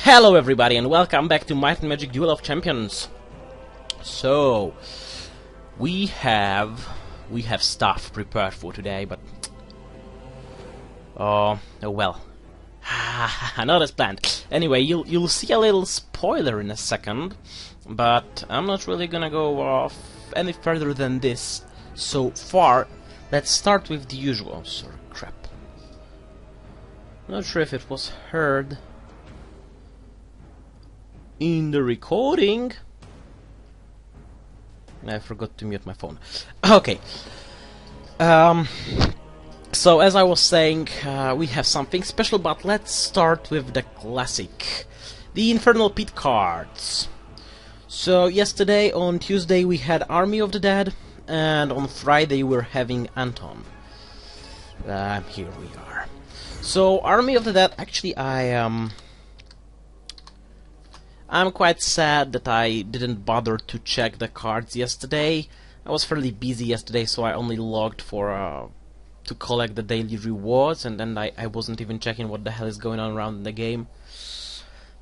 Hello everybody and welcome back to Magic Duel of Champions. So we have stuff prepared for today, but oh well, not as planned. Anyway, you'll see a little spoiler in a second, but I'm not really gonna go off any further than this so far. Let's start with the usual. Sorry, crap. Not sure if it was heard in the recording. I forgot to mute my phone. Okay. So as I was saying, we have something special, but let's start with the classic, the Infernal Pit cards. So yesterday on Tuesday we had Army of the Dead, and on Friday we're having Anton. Here we are. So Army of the Dead, actually I'm quite sad that I didn't bother to check the cards yesterday. I was fairly busy yesterday, so I only logged for to collect the daily rewards, and then I wasn't even checking what the hell is going on around in the game.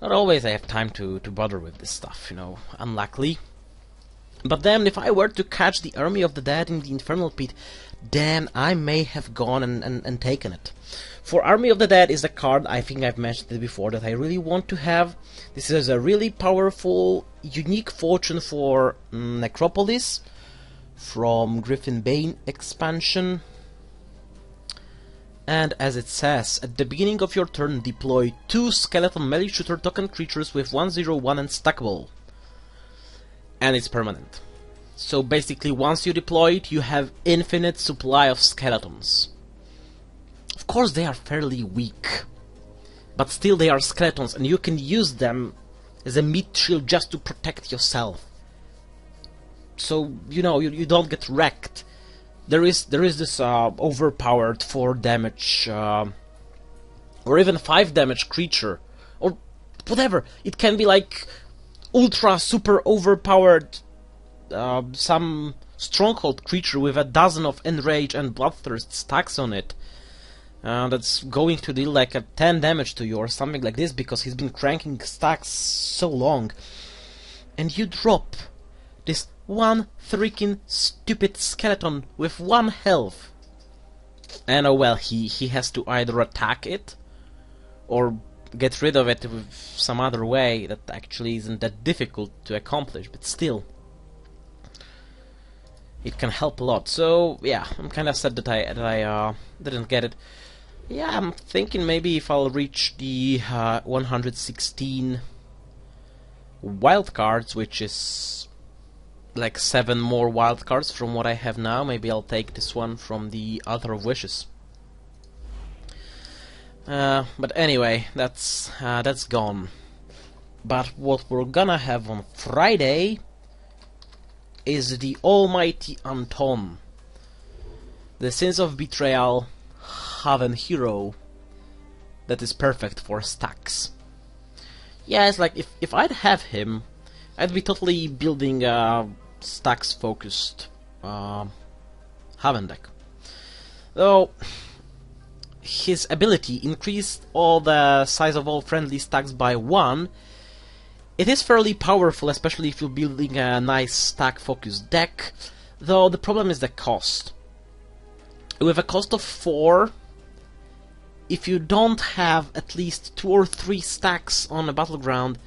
Not always I have time to bother with this stuff, you know, unluckily. But then if I were to catch the Army of the Dead in the Infernal Pit, then I may have gone and taken it. For Army of the Dead is a card, I think I've mentioned it before, that I really want to have. This is a really powerful, unique fortune for Necropolis from Griffin Bane expansion. And as it says, at the beginning of your turn deploy 2 skeleton melee shooter token creatures with 1/0/1 and stackable. And it's permanent. So basically once you deploy it, you have infinite supply of skeletons. Of course they are fairly weak, but still they are skeletons, and you can use them as a meat shield just to protect yourself. So, you know, you don't get wrecked. There is this overpowered 4 damage or even 5 damage creature, or whatever. It can be like ultra super overpowered some stronghold creature with a dozen of enrage and bloodthirst stacks on it. That's going to deal like a 10 damage to you or something like this, because he's been cranking stacks so long. And you drop this one freaking stupid skeleton with 1 health. And oh well, he has to either attack it or get rid of it with some other way that actually isn't that difficult to accomplish, but still it can help a lot. So yeah, I'm kind of sad that I didn't get it. Yeah, I'm thinking maybe if I'll reach the 116 wildcards, which is like 7 more wildcards from what I have now, maybe I'll take this one from the Altar of Wishes. But anyway, that's gone. But what we're gonna have on Friday is the Almighty Anton, the Sins of Betrayal Haven hero that is perfect for stacks. Yeah, it's like if I'd have him, I'd be totally building a stacks focused Haven deck. Though his ability increased all the size of all friendly stacks by 1. It is fairly powerful, especially if you're building a nice stack focused deck, though the problem is the cost. With a cost of 4, if you don't have at least 2 or 3 stacks on a battleground,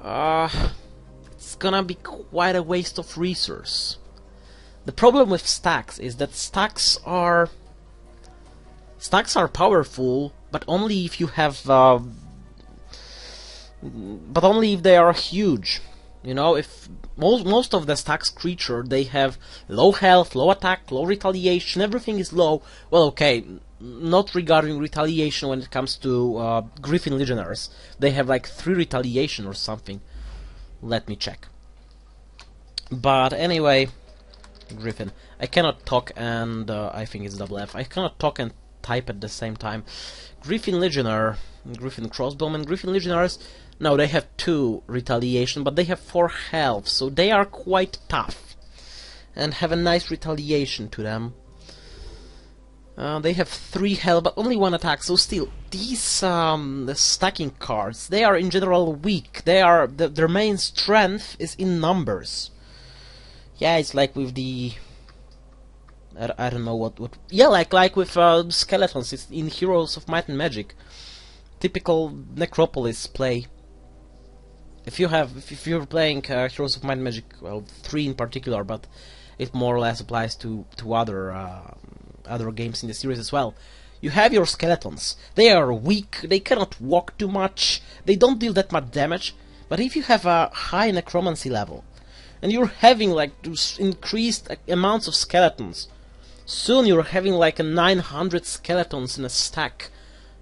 it's gonna be quite a waste of resource. The problem with stacks is that stacks are powerful, but only if you have but only if they are huge. You know, if most of the stacks creature, they have low health, low attack, low retaliation, everything is low. Well, okay, not regarding retaliation when it comes to Griffin Legionnaires. They have like 3 retaliation or something. Let me check. But anyway, Griffin. I cannot talk and I think it's double F. I cannot talk and type at the same time. Griffin Legionnaire, Griffin Crossbowman, Griffin Legionnaires. No, they have 2 retaliation, but they have 4 health, so they are quite tough and have a nice retaliation to them. They have 3 health, but only 1 attack, so still, these the stacking cards, they are in general weak. Their main strength is in numbers. Yeah, it's like with the... I don't know what... Yeah, like with skeletons, it's in Heroes of Might and Magic. Typical Necropolis play. If you're playing Heroes of Might and Magic, well, 3 in particular, but it more or less applies to other games in the series as well. You have your skeletons. They are weak, they cannot walk too much, they don't deal that much damage, but if you have a high necromancy level, and you're having like increased amounts of skeletons, soon you're having like a 900 skeletons in a stack,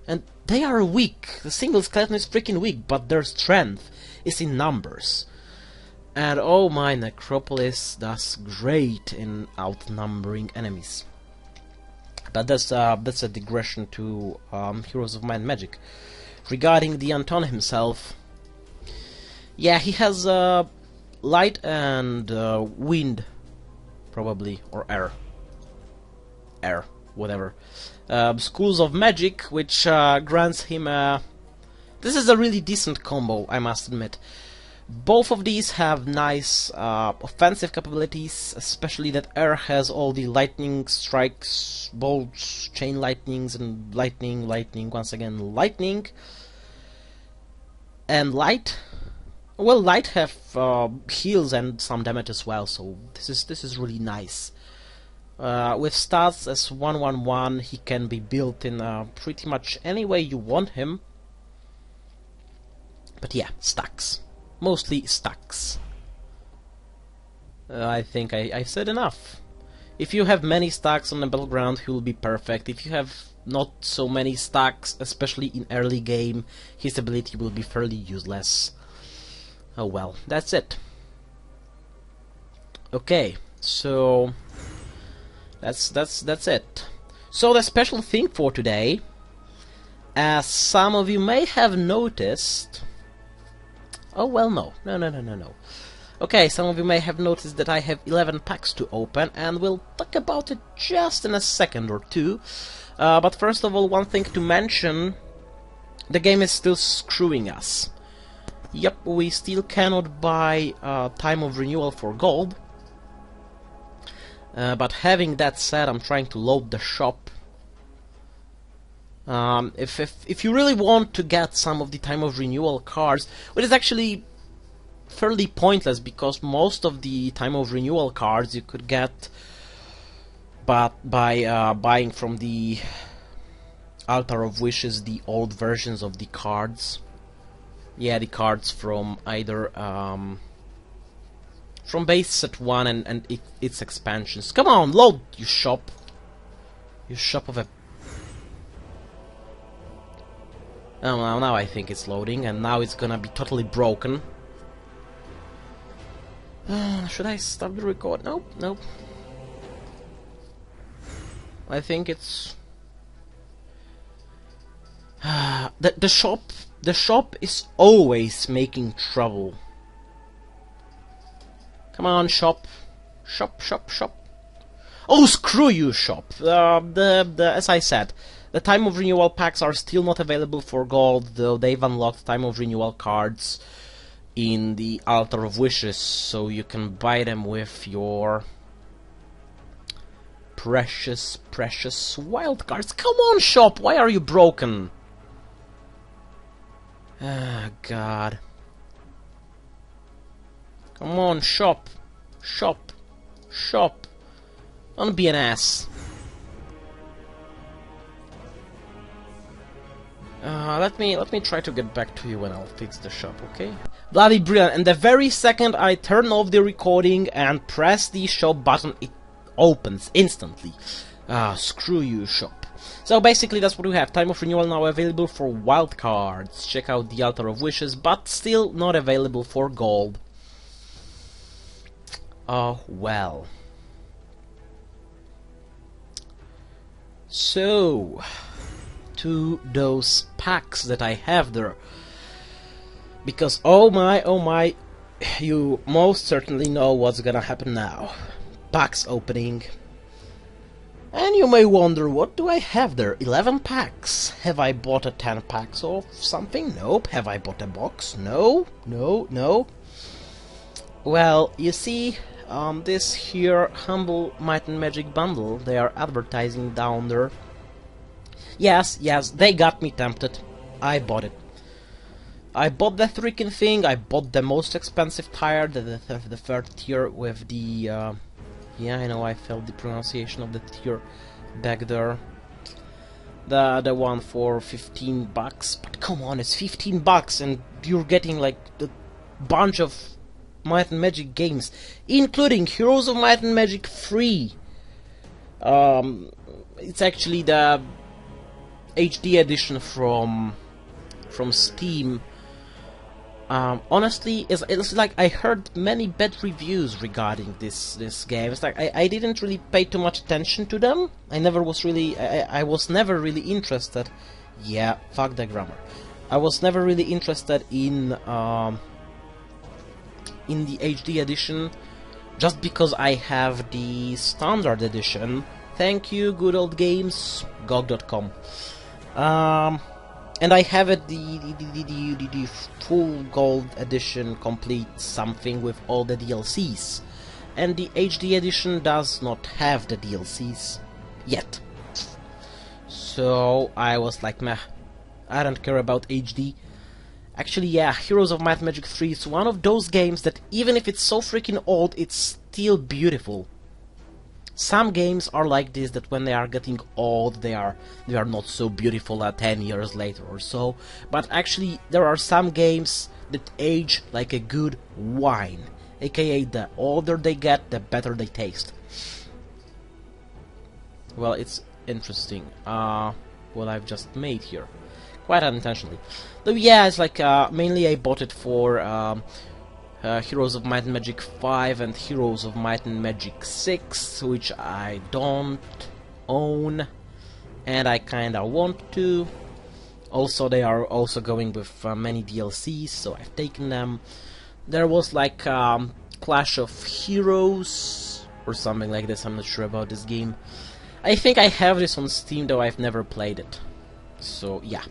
and they are weak. The single skeleton is freaking weak, but their strength is in numbers. And oh my, Necropolis does great in outnumbering enemies. But that's a digression to Heroes of Might and Magic. Regarding the Anton himself, yeah, he has light and wind, probably, or air, whatever. Schools of Magic, which grants him this is a really decent combo, I must admit. Both of these have nice offensive capabilities, especially that air has all the lightning strikes, bolts, chain lightnings, and lightning, once again lightning. And light, well, light have heals and some damage as well, so this is really nice. With stats as 1/1/1, he can be built in pretty much any way you want him. But yeah, stacks. Mostly stacks. I think I said enough. If you have many stacks on the battleground, he will be perfect. If you have not so many stacks, especially in early game, his ability will be fairly useless. Oh well, that's it. Okay, so that's it. So the special thing for today, as some of you may have noticed. Oh well, no. Okay, some of you may have noticed that I have 11 packs to open, and we'll talk about it just in a second or two. But first of all, one thing to mention, the game is still screwing us. Yep, we still cannot buy Time of Renewal for gold. But having that said, I'm trying to load the shop. If you really want to get some of the Time of Renewal cards, which is actually fairly pointless because most of the Time of Renewal cards you could get but by buying from the Altar of Wishes the old versions of the cards. Yeah, the cards from either from base set 1 and its expansions. Come on, load, you shop! You shop of a... Oh, now I think it's loading, and now it's gonna be totally broken. Should I stop the record? Nope. I think it's... the shop is always making trouble. Come on, shop. Shop. Oh, screw you, shop. As I said, the Time of Renewal packs are still not available for gold, though they've unlocked Time of Renewal cards in the Altar of Wishes, so you can buy them with your precious wild cards. Come on, shop, why are you broken? Ah, God. Come on, shop. Don't be an ass. Let me try to get back to you when I'll fix the shop, okay? Bloody brilliant, and the very second I turn off the recording and press the shop button, it opens instantly. Screw you, shop. So basically that's what we have. Time of Renewal now available for wildcards. Check out the Altar of Wishes, but still not available for gold. Oh well. So, to those packs that I have there, because oh my, you most certainly know what's gonna happen now. Packs opening, And you may wonder, what do I have there? 11 packs. Have I bought a 10 packs of something? Nope. Have I bought a box? No. No. Well, you see, this here Humble Might and Magic bundle, they are advertising down there. Yes, they got me tempted. I bought it. I bought the freaking thing. I bought the most expensive tire, the third tier with the... yeah, I know, I felt the pronunciation of the tier back there. The one for 15 bucks. But come on, it's 15 bucks and you're getting like a bunch of Might and Magic games, including Heroes of Might and Magic 3. It's actually the HD edition from Steam. Honestly, it's like I heard many bad reviews regarding this game. It's like I didn't really pay too much attention to them. I was never really interested. Yeah, fuck the grammar. I was never really interested in the HD edition, just because I have the standard edition. Thank you, good old games, GOG.com. And I have it the full gold edition, complete something with all the DLCs. And the HD edition does not have the DLCs yet. So I was like, meh, I don't care about HD. Actually, yeah, Heroes of Might and Magic 3 is one of those games that even if it's so freaking old, it's still beautiful. Some games are like this, that when they are getting old, they are not so beautiful 10 years later or so. But actually, there are some games that age like a good wine, aka the older they get, the better they taste. Well, it's interesting what I've just made here, quite unintentionally. Though yeah, it's like mainly I bought it for Heroes of Might and Magic 5 and Heroes of Might and Magic 6, which I don't own, and I kinda want to. Also, they are also going with many DLCs, so I've taken them. There was like Clash of Heroes or something like this, I'm not sure about this game. I think I have this on Steam, though I've never played it. So yeah.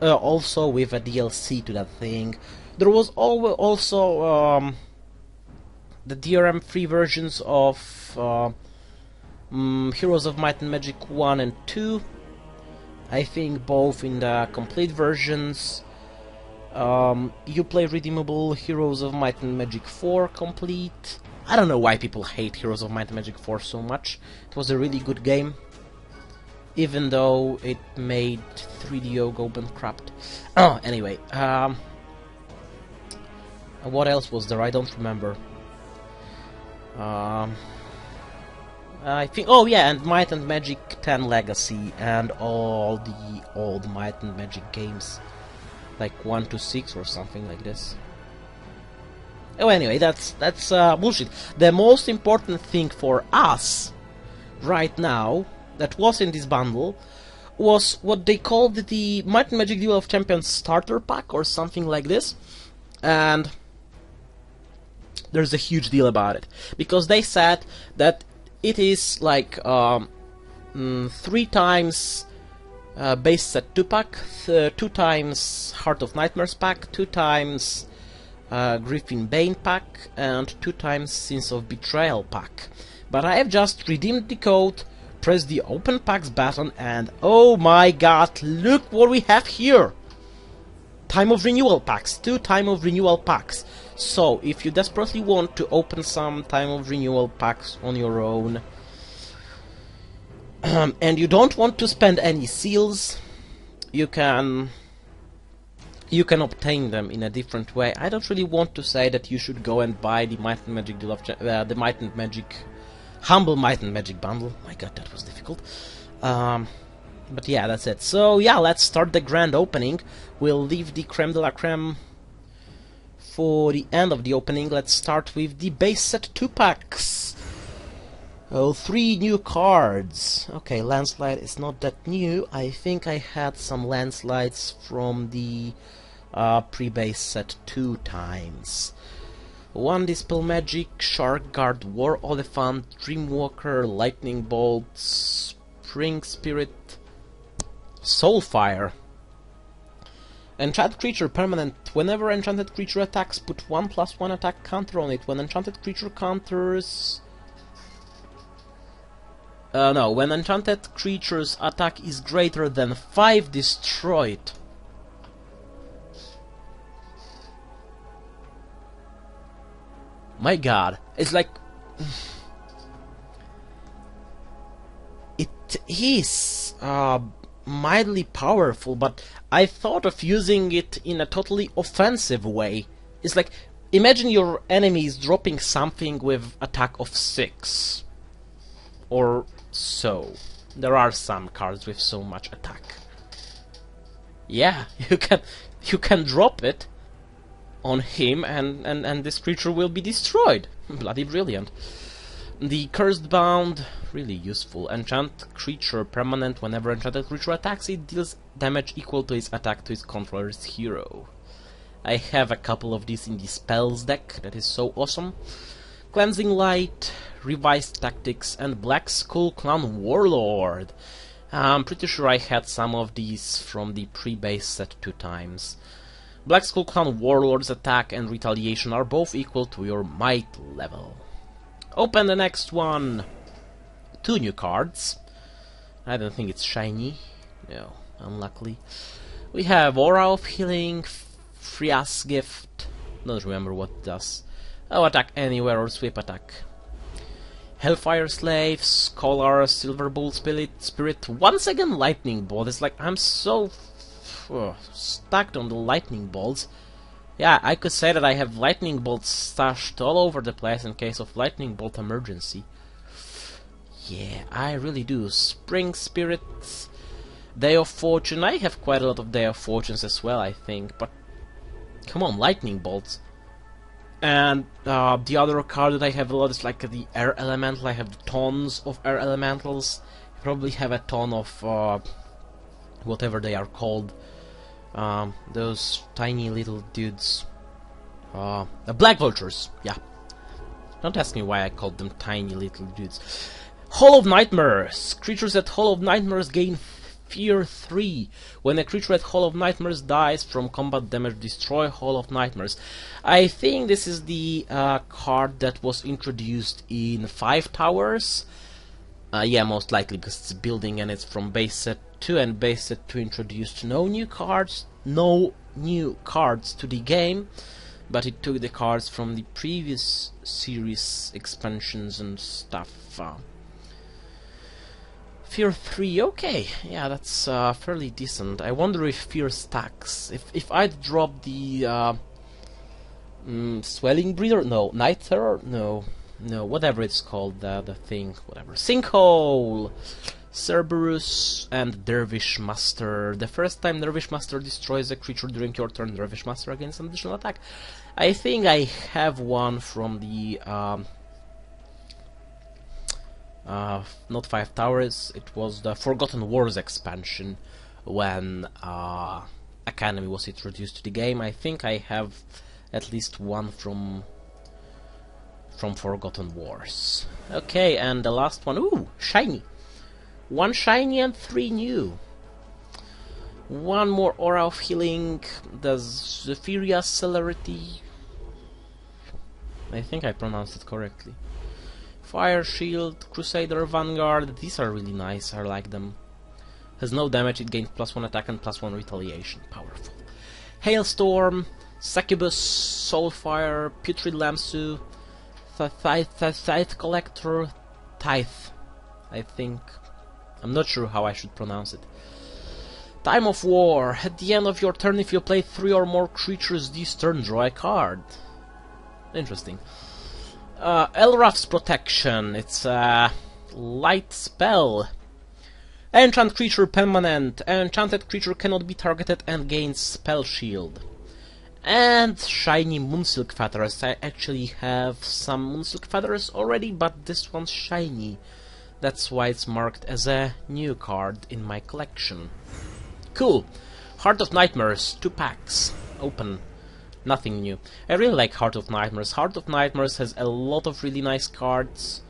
Also with a DLC to that thing. There was also the DRM free versions of Heroes of Might and Magic 1 and 2. I think both in the complete versions. You play redeemable Heroes of Might and Magic 4 complete. I don't know why people hate Heroes of Might and Magic 4 so much. It was a really good game, even though it made 3DO go bankrupt. Oh, anyway, what else was there? I don't remember. I think, oh yeah, and Might and Magic 10 Legacy and all the old Might and Magic games, like 1 to 6 or something like this. Oh, anyway, that's bullshit. The most important thing for us right now that was in this bundle was what they called the Might and Magic Duel of Champions starter pack or something like this. And there's a huge deal about it, because they said that it is like 3 times base set 2 pack, 2 times Heart of Nightmares pack, 2 times Griffin Bane pack, and 2 times Sins of Betrayal pack. But I have just redeemed the code, pressed the open packs button, and oh my god, look what we have here! Time of Renewal packs, 2 Time of Renewal packs. So, if you desperately want to open some Time of Renewal packs on your own, and you don't want to spend any seals, you can obtain them in a different way. I don't really want to say that you should go and buy the Might and Magic Duel of the Might and Magic Humble Might and Magic bundle. My god, that was difficult. But yeah, that's it. So yeah, let's start the grand opening. We'll leave the creme de la creme for the end of the opening. Let's start with the base set 2 packs. Oh, 3 new cards. Okay, Landslide is not that new. I think I had some Landslides from the pre-base set 2 times. 1 Dispel Magic, Shark Guard, War Elephant, Dreamwalker, Lightning Bolts, Spring Spirit, Soulfire. Enchanted creature permanent. Whenever enchanted creature attacks, put 1/1 attack counter on it. When enchanted creature counters... no, when enchanted creature's attack is greater than 5, destroy it. My god, it's like... it is mildly powerful, but I thought of using it in a totally offensive way. It's like, imagine your enemy is dropping something with attack of 6. Or so. There are some cards with so much attack. Yeah, you can drop it on him and this creature will be destroyed. Bloody brilliant. The Cursed Bound, really useful. Enchant creature permanent. Whenever enchanted creature attacks, it deals damage equal to its attack to its controller's hero. I have a couple of these in the spells deck, that is so awesome. Cleansing Light, Revised Tactics, and Black Skull Clan Warlord. I'm pretty sure I had some of these from the pre-base set 2 times. Black Skull Clan Warlord's attack and retaliation are both equal to your might level. Open the next one. 2 new cards. I don't think it's shiny. No, unluckily. We have Aura of Healing, Frias Gift. Don't remember what it does. Oh, attack anywhere or sweep attack. Hellfire Slave, Scholar, Silver Bolt Spirit. Once again, Lightning Bolt. It's like I'm so stacked on the Lightning Bolts. Yeah, I could say that I have lightning bolts stashed all over the place in case of lightning bolt emergency. Yeah, I really do. Spring Spirits, Day of Fortune. I have quite a lot of Day of Fortunes as well, I think. But come on, lightning bolts. And the other card that I have a lot is like the Air Elemental. I have tons of Air Elementals. I probably have a ton of whatever they are called. Those tiny little dudes. Black Vultures, yeah. Don't ask me why I called them tiny little dudes. Hall of Nightmares. Creatures at Hall of Nightmares gain Fear 3. When a creature at Hall of Nightmares dies from combat damage, destroy Hall of Nightmares. I think this is the card that was introduced in 5 Towers. Yeah, most likely, because it's building and it's from base set 2, and base set 2 introduced no new cards to the game, but it took the cards from the previous series expansions and stuff. Fear 3, okay, yeah, that's fairly decent. I wonder if Fear stacks. If I'd drop the Swelling Breeder, no, Night Terror, no, whatever it's called, the thing, whatever. Sinkhole, Cerberus, and Dervish Master. The first time Dervish Master destroys a creature during your turn, Dervish Master gains an additional attack. I think I have one from the not 5 Towers, it was the Forgotten Wars expansion when Academy was introduced to the game. I think I have at least one from Forgotten Wars. Okay, and the last one, ooh, shiny. 1 shiny and 3 new. 1 more Aura of Healing, the Zephyria Celerity. I think I pronounced it correctly. Fire Shield, Crusader Vanguard, these are really nice, I like them. Has no damage, it gains +1 attack and +1 retaliation, powerful. Hailstorm, Succubus, Soulfire, Putrid Lamsu, Tithe Collector, Tithe, I think. I'm not sure how I should pronounce it. Time of War, at the end of your turn if you play 3 or more creatures this turn, draw a card. Interesting. Elraf's Protection, it's a light spell. Enchant creature permanent. Enchanted creature cannot be targeted and gains spell shield. And shiny Moonsilk Feathers. I actually have some Moonsilk Feathers already, but this one's shiny. That's why it's marked as a new card in my collection. Cool. Heart of Nightmares, 2 packs. Open. Nothing new. I really like Heart of Nightmares. Heart of Nightmares has a lot of really nice cards.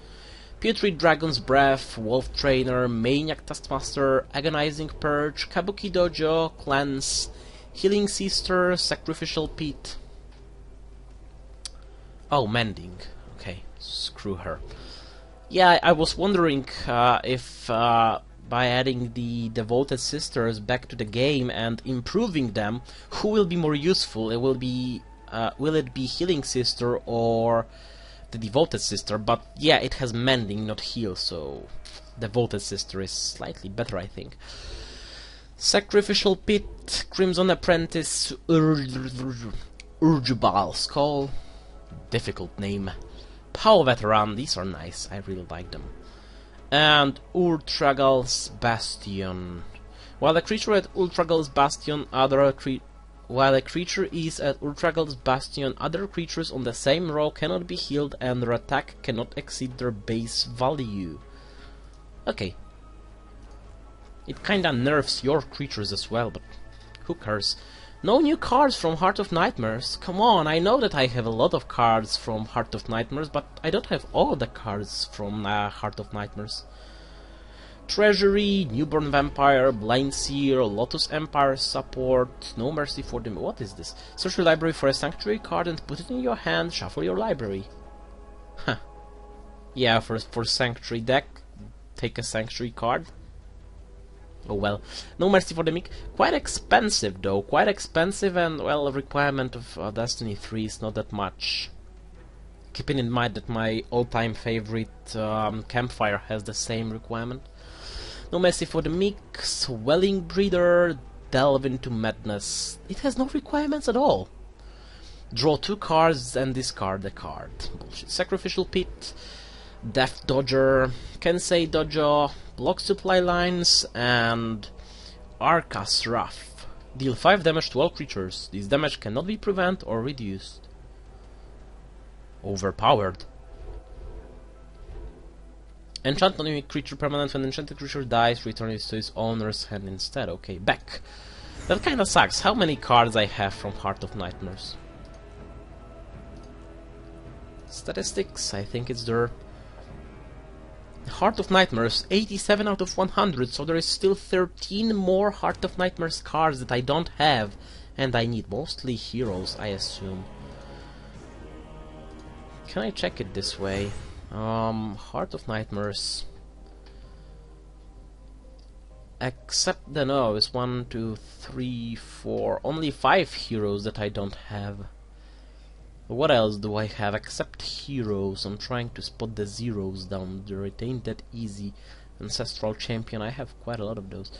Putrid Dragon's Breath, Wolf Trainer, Maniac Taskmaster, Agonizing Purge, Kabuki Dojo, Cleanse, Healing Sister, Sacrificial Pit. Oh, Mending. Okay, screw her. Yeah, I was wondering if by adding the Devoted Sisters back to the game and improving them, who will be more useful? Will it be Healing Sister or the Devoted Sister? But yeah, it has Mending, not Heal, so Devoted Sister is slightly better, I think. Sacrificial Pit, Crimson Apprentice, Urjubal Skull, difficult name. Power Veteran, these are nice, I really like them. And Ultragal's Bastion. While a creature at Ultragal's Bastion, while a creature is at Ultragal's Bastion, other creatures on the same row cannot be healed and their attack cannot exceed their base value. Okay. It kinda nerfs your creatures as well, but who cares? No new cards from Heart of Nightmares. Come on, I know that I have a lot of cards from Heart of Nightmares, but I don't have all the cards from Heart of Nightmares. Treasury, Newborn Vampire, Blind Seer, Lotus Empire Support, No Mercy for them. What is this? Search your library for a Sanctuary card and put it in your hand, shuffle your library. Huh. Yeah, for Sanctuary deck, take a Sanctuary card. Oh well. No Mercy for the Meek. Quite expensive though, quite expensive, and well, a requirement of Destiny 3 is not that much. Keeping in mind that my all-time favorite Campfire has the same requirement. No Mercy for the Meek, Swelling Breeder, Delve into Madness. It has no requirements at all. Draw 2 cards and discard a card. Bullshit. Sacrificial Pit, Death Dodger, Kensei Dojo, Block Supply Lines, and Arcas Wrath. Deal 5 damage to all creatures. This damage cannot be prevented or reduced. Overpowered. Enchant on a creature permanent. When enchanted creature dies, return it to its owner's hand instead. Okay, back. That kinda sucks. How many cards I have from Heart of Nightmares? Statistics, I think it's there. Heart of Nightmares, 87 out of 100, so there is still 13 more Heart of Nightmares cards that I don't have, and I need mostly heroes, I assume. Can I check it this way? Heart of Nightmares. Except the no, it's 1, 2, 3, 4, only 5 heroes that I don't have. What else do I have except heroes? I'm trying to spot the zeros down there. It ain't that easy. Ancestral Champion, I have quite a lot of those.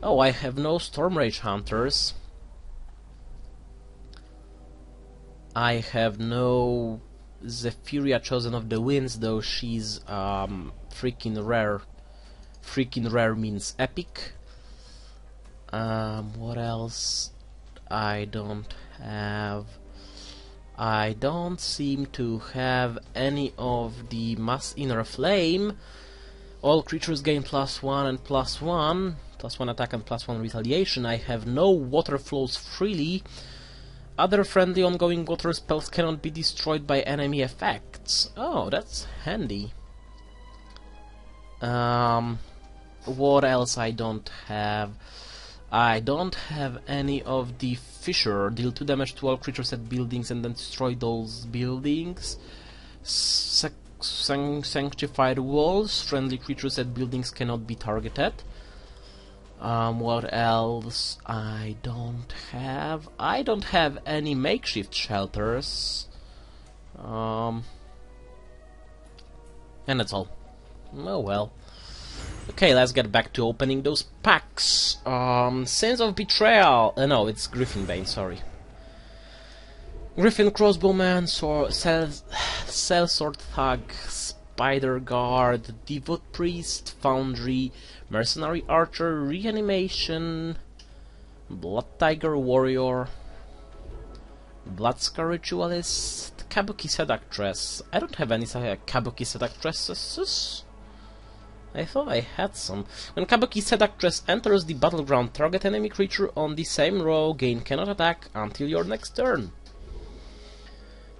Oh, I have no Stormrage Hunters. I have no Zephyria Chosen of the Winds, though she's freaking rare. Freaking rare means epic. What else? I don't have... I don't seem to have any of the Mass Inner Flame. All creatures gain +1 and +1. +1 attack and +1 retaliation. I have no Water Flows Freely. Other friendly ongoing water spells cannot be destroyed by enemy effects. Oh, that's handy. What else I don't have? I don't have any of the Fisher. Deal 2 damage to all creatures at buildings and then destroy those buildings. Sanctified Walls. Friendly creatures at buildings cannot be targeted. What else? I don't have any makeshift shelters. And that's all. Oh well. Okay, let's get back to opening those packs. Sins of Betrayal. No, it's Griffinbane, sorry. Griffin Crossbowman, Sellsword Thug, Spider Guard, Devout Priest, Foundry, Mercenary Archer, Reanimation, Blood Tiger Warrior, Bloodscar Ritualist, Kabuki Seductress. I don't have any Kabuki Seductresses. I thought I had some. When Kabuki Seductress enters the battleground, target enemy creature on the same row cannot attack until your next turn.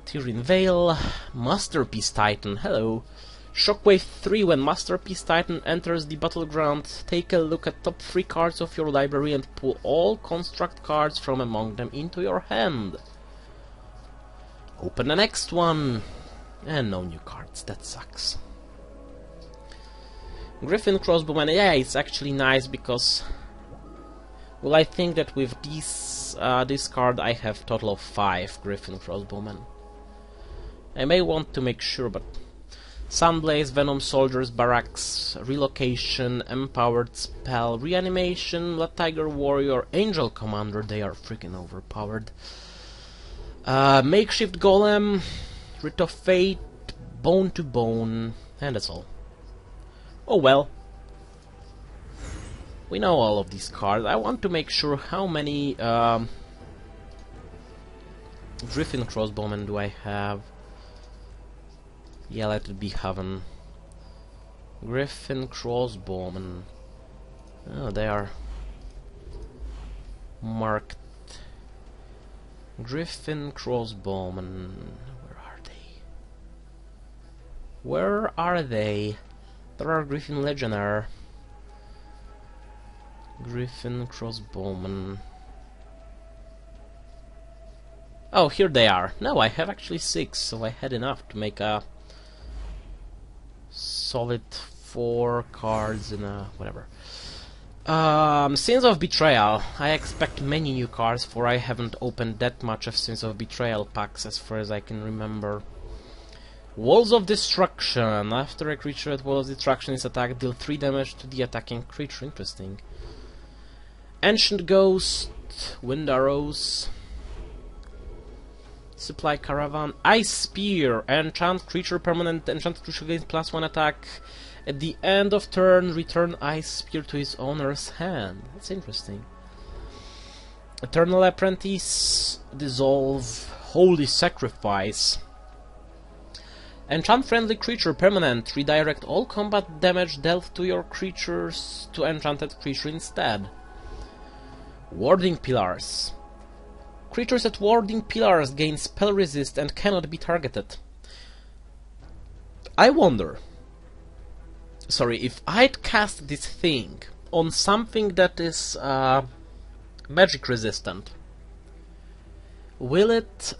Tyrian Vale, Masterpiece Titan, hello. Shockwave 3, when Masterpiece Titan enters the battleground, take a look at top 3 cards of your library and pull all construct cards from among them into your hand. Open the next one. And no new cards, that sucks. Griffin Crossbowman, yeah, it's actually nice because... Well, I think that with this card I have total of 5 Griffin Crossbowmen. I may want to make sure, but... Sunblaze, Venom Soldiers, Barracks, Relocation, Empowered Spell, Reanimation, Blood Tiger Warrior, Angel Commander, they are freaking overpowered. Makeshift Golem, Writ of Fate, Bone to Bone, and that's all. Oh well. We know all of these cards. I want to make sure how many Griffin Crossbowmen do I have. Yeah, let it be Heaven. Griffin Crossbowmen. Oh, they are marked. Griffin Crossbowmen. Where are they? Where are they? There are Griffin Legionnaire. Griffin Crossbowmen. Oh, here they are. No, I have actually 6, so I had enough to make a solid 4 cards in a whatever. Sins of Betrayal. I expect many new cards, for I haven't opened that much of Sins of Betrayal packs as far as I can remember. Walls of Destruction. After a creature at Wall of Destruction is attacked, deal 3 damage to the attacking creature. Interesting. Ancient Ghost, Wind Arrows, Supply Caravan, Ice Spear, enchant creature permanent, enchant creature gains +1 attack. At the end of turn, return Ice Spear to his owner's hand. That's interesting. Eternal Apprentice, Dissolve, Holy Sacrifice. Enchant friendly creature permanent, redirect all combat damage dealt to your creatures to enchanted creature instead. Warding Pillars. Creatures at Warding Pillars gain spell resist and cannot be targeted. I wonder, if I'd cast this thing on something that is magic resistant, will it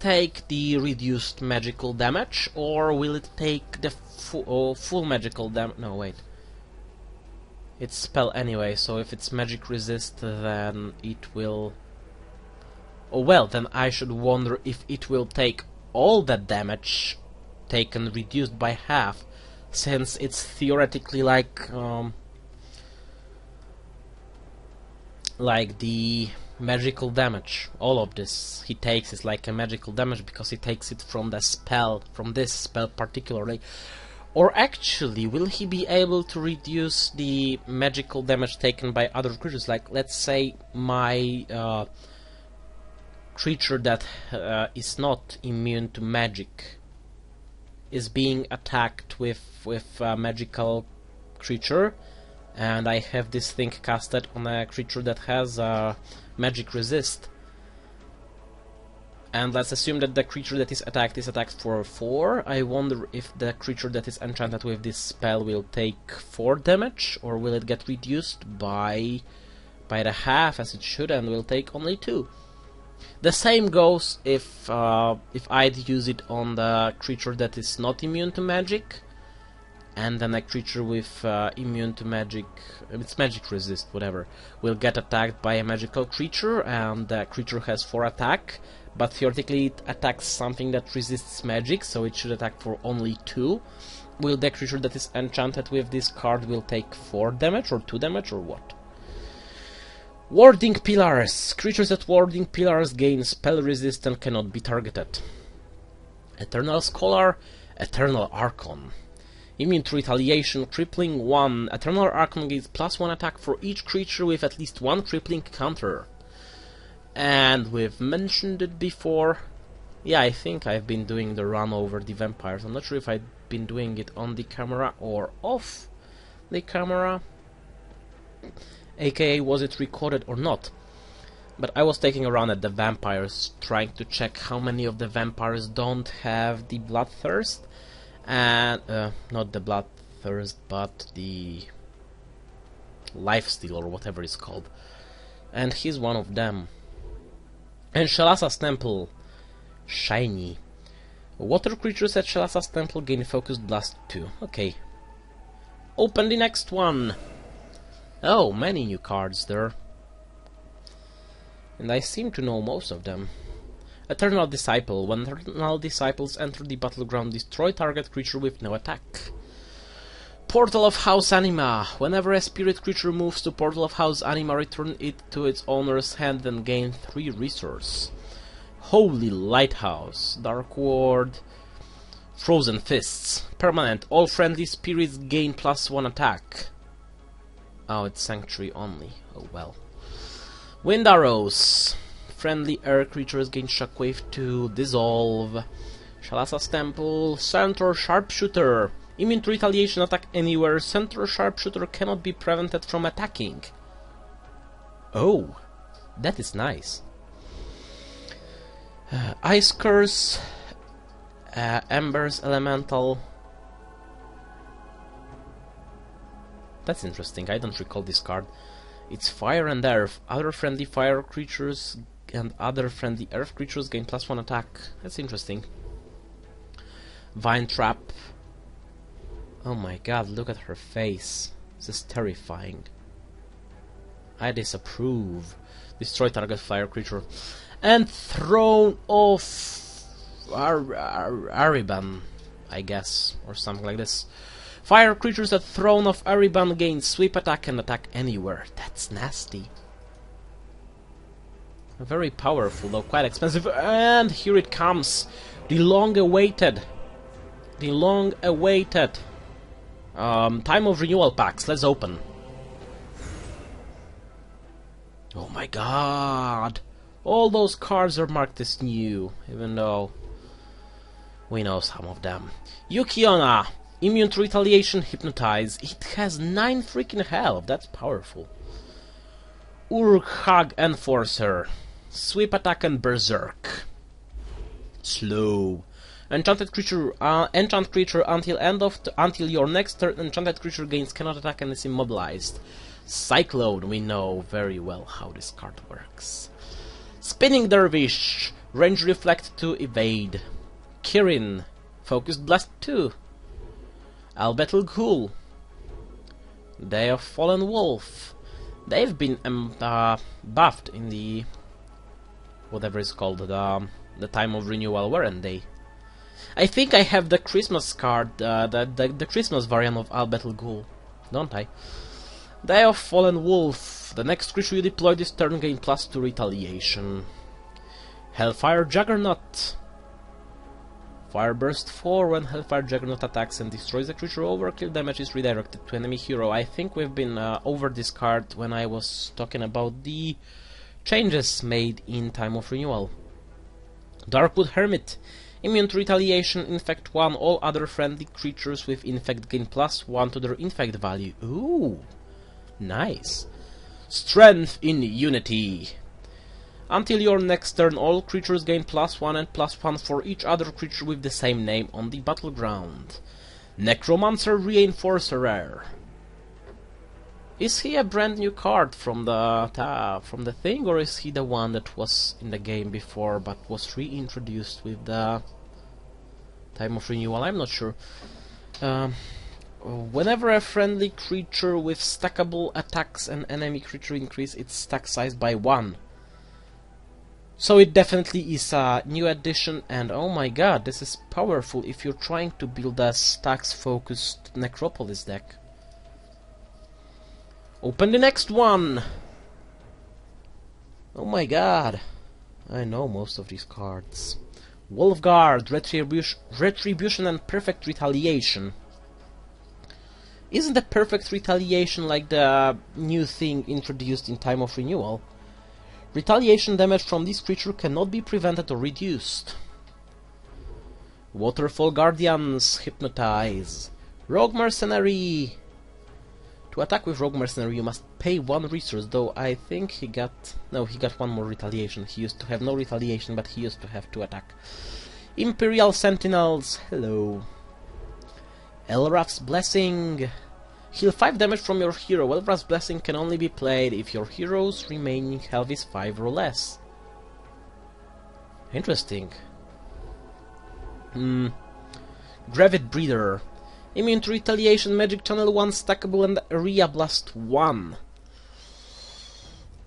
take the reduced magical damage, or will it take the full magical damage? No, wait. It's spell anyway, so if it's magic resist, then it will... Oh well, then I should wonder if it will take all that damage taken reduced by half, since it's theoretically like the magical damage. All of this he takes is like a magical damage because he takes it from the spell, from this spell particularly. Or actually, will he be able to reduce the magical damage taken by other creatures? Like, let's say my creature that is not immune to magic is being attacked with a magical creature, and I have this thing casted on a creature that has magic resist. And let's assume that the creature that is attacked for 4. I wonder if the creature that is enchanted with this spell will take 4 damage, or will it get reduced by the half as it should and will take only 2. The same goes if I'd use it on the creature that is not immune to magic, and then a creature with immune to magic, it's magic resist, whatever, will get attacked by a magical creature, and the creature has 4 attack. But theoretically it attacks something that resists magic, so it should attack for only 2. Will the creature that is enchanted with this card will take 4 damage or 2 damage or what? Warding Pillars. Creatures at Warding Pillars gain spell resist and cannot be targeted. Eternal Scholar, Eternal Archon. Immune to Retaliation, crippling 1. Eternal Archon gains +1 attack for each creature with at least 1 crippling counter. And we've mentioned it before. Yeah, I think I've been doing the run over the vampires. I'm not sure if I've been doing it on the camera or off the camera, aka was it recorded or not. But I was taking a run at the vampires, trying to check how many of the vampires don't have the bloodthirst, and not the bloodthirst, but the lifesteal or whatever it's called. And he's one of them. And Shalasa's Temple, shiny. Water creatures at Shalasa's Temple gain focused blast 2. Okay. Open the next one. Oh, many new cards there. And I seem to know most of them. Eternal Disciple. When Eternal Disciples enter the battleground, destroy target creature with no attack. Portal of House Anima. Whenever a spirit creature moves to Portal of House Anima, return it to its owner's hand and gain 3 resource. Holy Lighthouse. Dark Ward. Frozen Fists. Permanent. All friendly spirits gain +1 attack. Oh, it's Sanctuary only. Oh well. Wind Arrows. Friendly air creatures gain Shockwave to dissolve. Shalasa's Temple. Centaur Sharpshooter. Immune to retaliation, attack anywhere. Centaur Sharpshooter cannot be prevented from attacking. Oh, that is nice. Ice Curse. Embers Elemental. That's interesting, I don't recall this card. It's Fire and Earth. Other friendly fire creatures and other friendly earth creatures gain +1 attack. That's interesting. Vine Trap. Oh my god, look at her face. This is terrifying. I disapprove. Destroy target fire creature. And Throne of Ariban, I guess, or something like this. Fire creatures at Throne of Ariban gain sweep attack and attack anywhere. That's nasty. Very powerful, though quite expensive. And here it comes. The long-awaited. Time of Renewal packs. Let's open. Oh my god. All those cards are marked as new, even though we know some of them. Yukiona. Immune to retaliation, hypnotize. It has 9 freaking health. That's powerful. Urkhag Enforcer. Sweep attack and berserk. Slow. Enchanted creature. Enchant creature until your next turn. Enchanted creature gains cannot attack and is immobilized. Cyclone. We know very well how this card works. Spinning Dervish. Range reflect to evade. Kirin. Focused blast 2. Albetul Ghoul. Day of Fallen Wolf. They've been buffed in the whatever it's called, the Time of Renewal, weren't they? I think I have the Christmas card, the Christmas variant of Albetul Ghoul, don't I? Day of Fallen Wolf. The next creature you deploy this turn gain +2 retaliation. Hellfire Juggernaut. Fireburst 4. When Hellfire Juggernaut attacks and destroys a creature, overkill damage is redirected to enemy hero. I think we've been over this card when I was talking about the changes made in Time of Renewal. Darkwood Hermit. Immune to retaliation, infect 1. All other friendly creatures with infect gain +1 to their infect value. Ooh, nice. Strength in Unity. Until your next turn, all creatures gain +1 and +1 for each other creature with the same name on the battleground. Necromancer Reinforcer. Is he a brand new card from the thing, or is he the one that was in the game before but was reintroduced with the Time of Renewal? I'm not sure. Whenever a friendly creature with stackable attacks an enemy creature, increase its stack size by 1. So it definitely is a new addition, and oh my god, this is powerful if you're trying to build a stacks-focused Necropolis deck. Open the next one! Oh my god, I know most of these cards. Wolfguard, Retribution and Perfect Retaliation. Isn't the Perfect Retaliation like the new thing introduced in Time of Renewal? Retaliation damage from this creature cannot be prevented or reduced. Waterfall Guardians, Hypnotize. Rogue Mercenary. To attack with Rogue Mercenary you must pay 1 resource, though I think he got... no, he got 1 more retaliation. He used to have no retaliation, but he used to have 2 attack. Imperial Sentinels, hello. Elraf's Blessing. Heal 5 damage from your hero. Elraf's Blessing can only be played if your hero's remaining health is 5 or less. Interesting. Gravid Breeder. Immune to Retaliation, Magic Channel 1, Stackable, and Area Blast 1.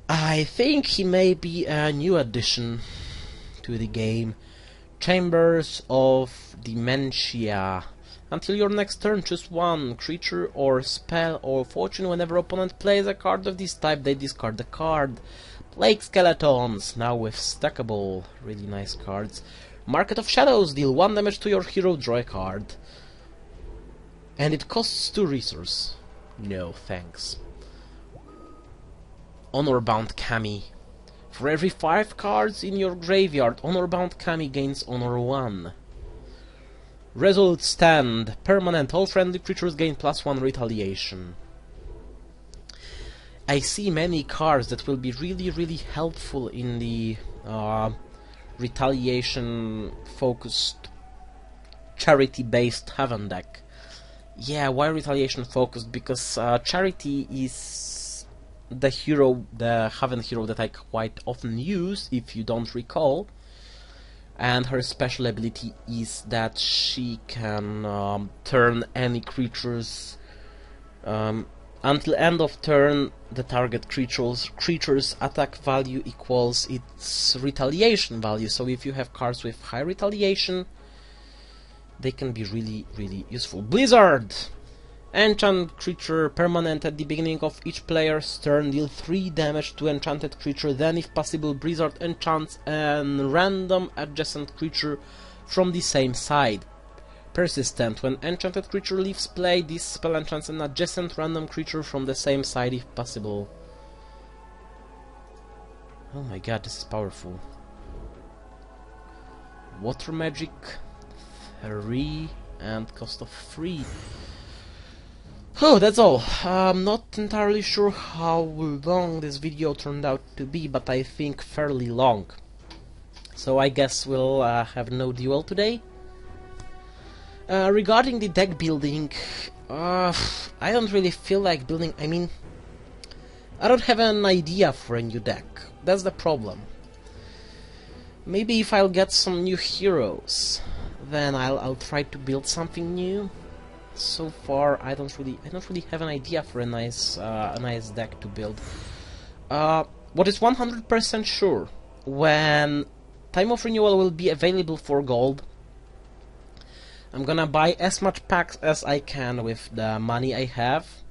I think he may be a new addition to the game. Chambers of Dementia. Until your next turn, choose 1 creature or spell or fortune. Whenever opponent plays a card of this type, they discard the card. Plague Skeletons, now with Stackable. Really nice cards. Market of Shadows, deal 1 damage to your hero, draw a card. And it costs 2 resources. No, thanks. Honor-bound Kami. For every 5 cards in your graveyard, Honor-bound Kami gains Honor 1. Resolute Stand. Permanent. All friendly creatures gain +1 retaliation. I see many cards that will be really helpful in the retaliation-focused, charity-based Haven deck. Yeah, why retaliation focused? Because Charity is the hero, the Haven hero that I quite often use, if you don't recall. And her special ability is that she can turn any creatures until end of turn. The target creature's attack value equals its retaliation value. So if you have cards with high retaliation, they can be really useful. Blizzard! Enchant creature, permanent. At the beginning of each player's turn, deal 3 damage to enchanted creature, then if possible Blizzard enchants a random adjacent creature from the same side. Persistent. When enchanted creature leaves play, this spell enchants an adjacent random creature from the same side if possible. Oh my god, this is powerful. Water Magic 3 and cost of 3. Oh, that's all. I'm not entirely sure how long this video turned out to be, but I think fairly long. So I guess we'll have no duel today. Regarding the deck building, I don't really feel like building. I mean, I don't have an idea for a new deck. That's the problem. Maybe if I'll get some new heroes, then I'll try to build something new. So far, I don't really have an idea for a nice deck to build. What is 100% sure, when Time of Renewal will be available for gold, I'm gonna buy as much packs as I can with the money I have,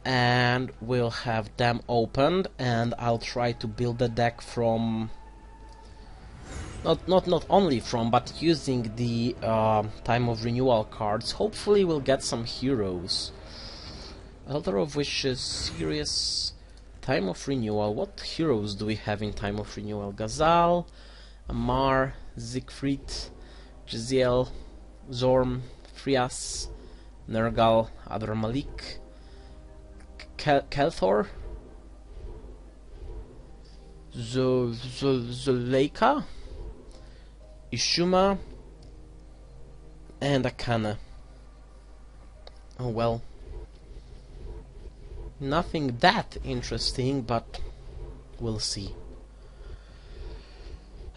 and we'll have them opened, and I'll try to build a deck from not only from, but using the Time of Renewal cards. Hopefully we'll get some heroes. Elder of Wishes, Sirius, Time of Renewal. What heroes do we have in Time of Renewal? Ghazal, Amar, Siegfried, Jeziel, Zorm, Frias, Nergal, Adar Malik, Kelthor, Zuleika, Ishuma, and Akana. Oh well. Nothing that interesting, but we'll see.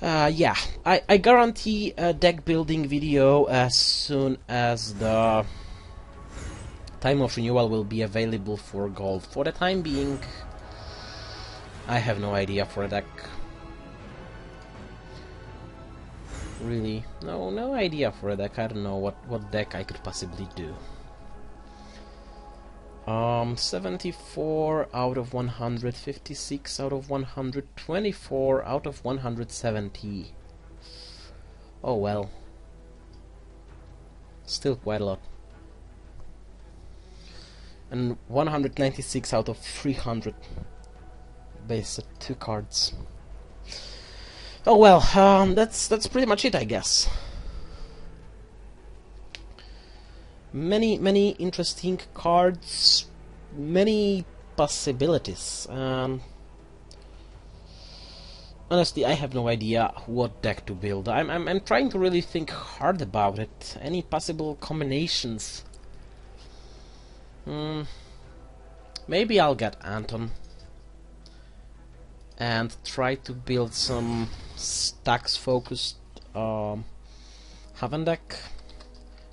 Yeah, I guarantee a deck building video as soon as the Time of Renewal will be available for gold. For the time being, I have no idea for a deck. Really, no idea for a deck. I don't know what deck I could possibly do. 74 out of 100, 56 out of 100, 24 out of 170. Oh well. Still quite a lot. And 196 out of 300. Based at 2 cards. Oh well, that's pretty much it, I guess. Many interesting cards, many possibilities. Honestly, I have no idea what deck to build. I'm trying to really think hard about it. Any possible combinations? Maybe I'll get Anton and try to build some stacks focused Haven deck.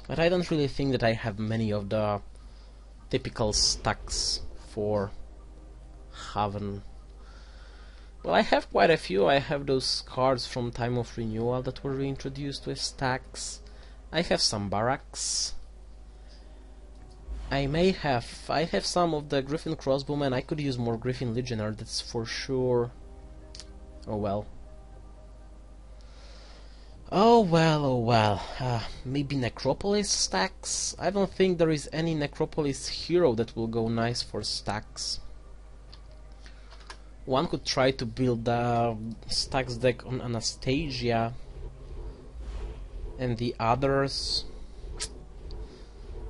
But I don't really think that I have many of the typical stacks for Haven. Well, I have quite a few. I have those cards from Time of Renewal that were reintroduced with stacks. I have some barracks. I have some of the Griffin Crossbowmen. I could use more Griffin Legionnaire, that's for sure. Oh well. Oh well. Maybe Necropolis stacks? I don't think there is any Necropolis hero that will go nice for stacks. One could try to build a stacks deck on Anastasia, and the others...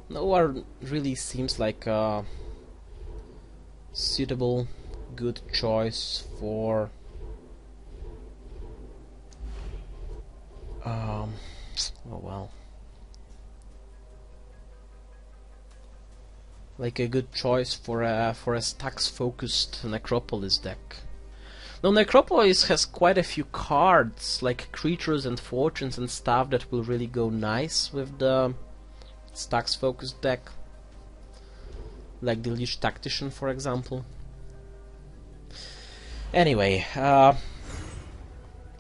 no one really seems like a suitable, good choice for... oh well. Like a good choice for a stacks focused Necropolis deck. Now Necropolis has quite a few cards, like creatures and fortunes and stuff that will really go nice with the stacks focused deck. Like the Lich Tactician, for example. Anyway,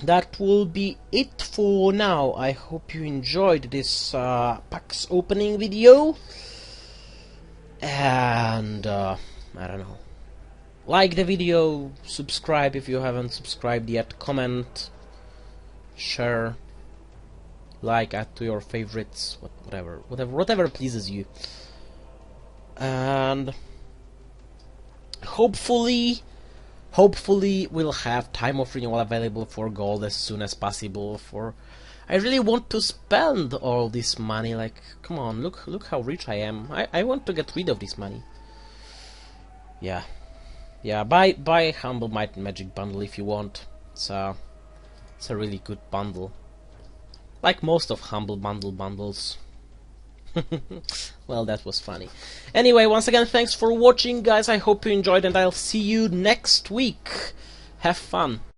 that will be it for now. I hope you enjoyed this packs opening video. And I don't know, like the video, subscribe if you haven't subscribed yet, comment, share, like, add to your favorites, whatever pleases you. And hopefully we'll have Time of Renewal available for gold as soon as possible. I really want to spend all this money. Like, come on, look how rich I am. I want to get rid of this money. Yeah, buy Humble Might and Magic bundle if you want. It's a really good bundle, like most of Humble Bundle bundles. Well, that was funny. Anyway, once again, thanks for watching, guys. I hope you enjoyed, and I'll see you next week. Have fun.